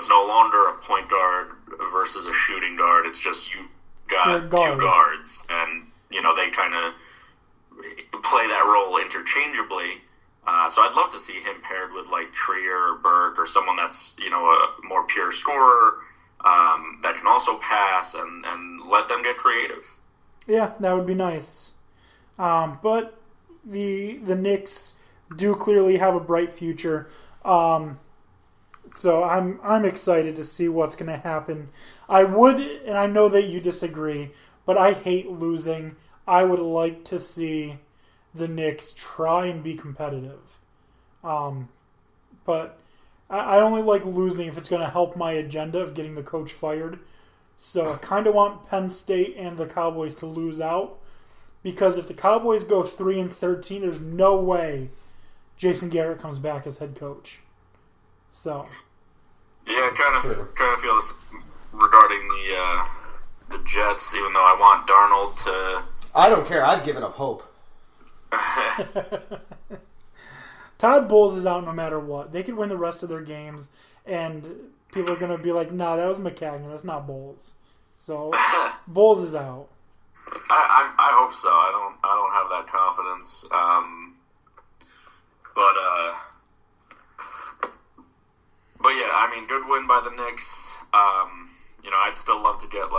it's no longer a point guard versus a shooting guard. It's just you've got two guards, and they kind of play that role interchangeably. So I'd love to see him paired with like Trier or Burke or someone that's a more pure scorer that can also pass and let them get creative. Yeah, that would be nice. But the Knicks do clearly have a bright future. So I'm excited to see what's going to happen. I would, and I know that you disagree, but I hate losing. I would like to see the Knicks try and be competitive. But I only like losing if it's going to help my agenda of getting the coach fired. So I kind of want Penn State and the Cowboys to lose out, because if the Cowboys go 3-13, there's no way Jason Garrett comes back as head coach. So yeah, I kind of feel this regarding the Jets. Even though I want Darnold to, I don't care. I've given up hope. Todd Bowles is out no matter what. They could win the rest of their games, and people are going to be like, "Nah, that was McCagnon. That's not Bowles." So Bowles is out. I hope so. I don't have that confidence. But yeah, I mean, good win by the Knicks. I'd still love to get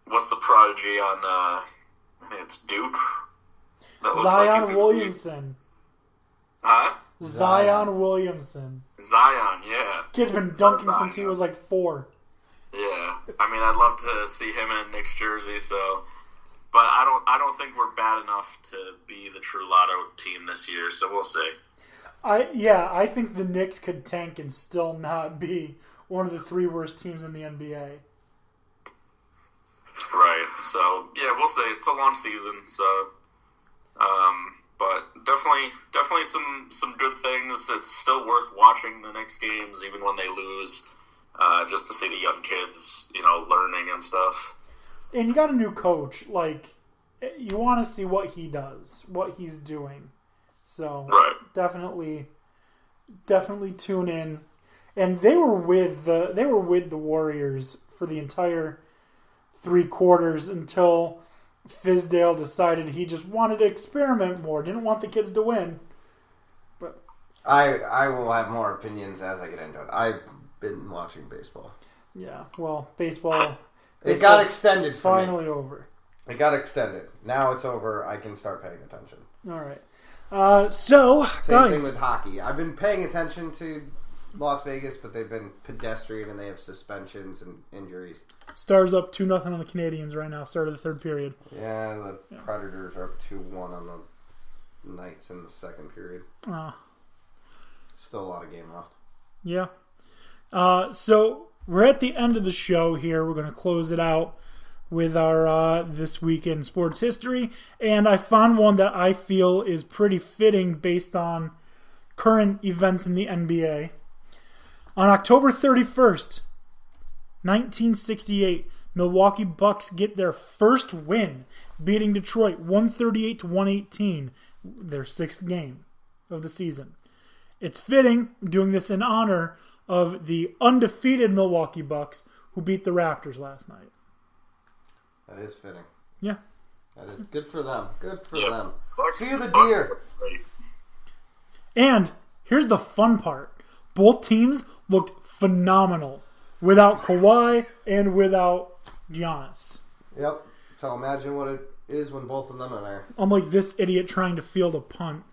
what's the prodigy on? I think it's Duke. Zion Williamson. Huh? Zion Williamson. Zion, yeah. Kid's been dunking since he was like 4. Yeah, I mean, I'd love to see him in a Knicks jersey. So, but I don't think we're bad enough to be the true lotto team this year. So we'll see. I think the Knicks could tank and still not be one of the 3 worst teams in the NBA. Right. So yeah, we'll see. It's a long season, so but definitely some good things. It's still worth watching the Knicks games, even when they lose, just to see the young kids, learning and stuff. And you got a new coach. Like, you want to see what he does, what he's doing. So right. Definitely tune in. And they were with the Warriors for the entire 3 quarters until Fizdale decided he just wanted to experiment more, didn't want the kids to win. But I will have more opinions as I get into it. I've been watching baseball. Yeah, well, baseball it got extended for me. Finally over. It got extended. Now it's over. I can start paying attention. All right. Same thing with hockey. I've been paying attention to Las Vegas, but they've been pedestrian and they have suspensions and injuries. Stars up 2-0 on the Canadians right now. Start of the 3rd period. Yeah, the Predators are up 2-1 on the Knights in the 2nd period. Still a lot of game left. Yeah. So we're at the end of the show here. We're going to close it out with our This Week in Sports History. And I found one that I feel is pretty fitting based on current events in the NBA. On October 31st, 1968, Milwaukee Bucks get their first win, beating Detroit 138-118, their 6th game of the season. It's fitting, doing this in honor of the undefeated Milwaukee Bucks who beat the Raptors last night. That is fitting. Yeah. That is good for them. Good for them. Bucks, See the deer. And here's the fun part. Both teams looked phenomenal without Kawhi and without Giannis. Yep. So imagine what it is when both of them are there. Unlike this idiot trying to field a punt.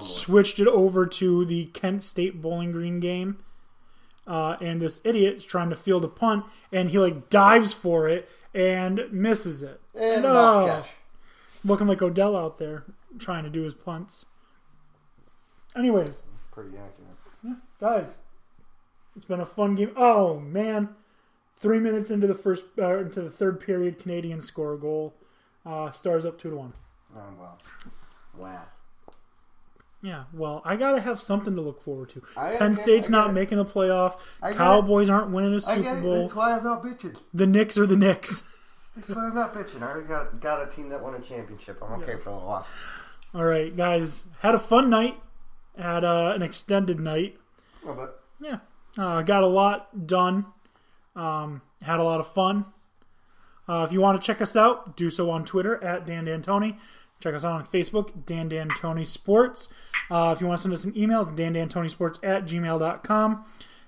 Switched it over to the Kent State Bowling Green game. And this idiot is trying to field a punt, and he dives for it and misses it. And catch. Looking like Odell out there trying to do his punts. Anyways. Pretty accurate. Yeah, guys, it's been a fun game. Oh man, 3 minutes into the into the 3rd period, Canadians score a goal. Stars up 2-1. Oh wow. Yeah, well, I gotta have something to look forward to. Penn State's not making the playoff. Cowboys aren't winning a Super Bowl. That's why I'm not bitching. The Knicks are the Knicks. That's why I'm not bitching. I already got a team that won a championship. I'm okay for a little while. All right, guys. Had a fun night. Had an extended night. A bit. Yeah. Got a lot done. Had a lot of fun. If you want to check us out, do so on Twitter at Dan D'Antoni. Check us out on Facebook, Dan D'Antoni Sports. If you want to send us an email, it's dandantonisports@gmail.com.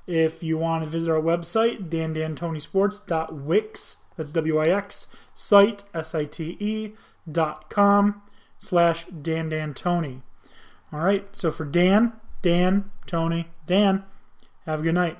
If you want to visit our website, dandantonisports.wix, that's W-I-X, site, site.com/Dan D'Antoni. All right, so for Dan, Tony, Dan, have a good night.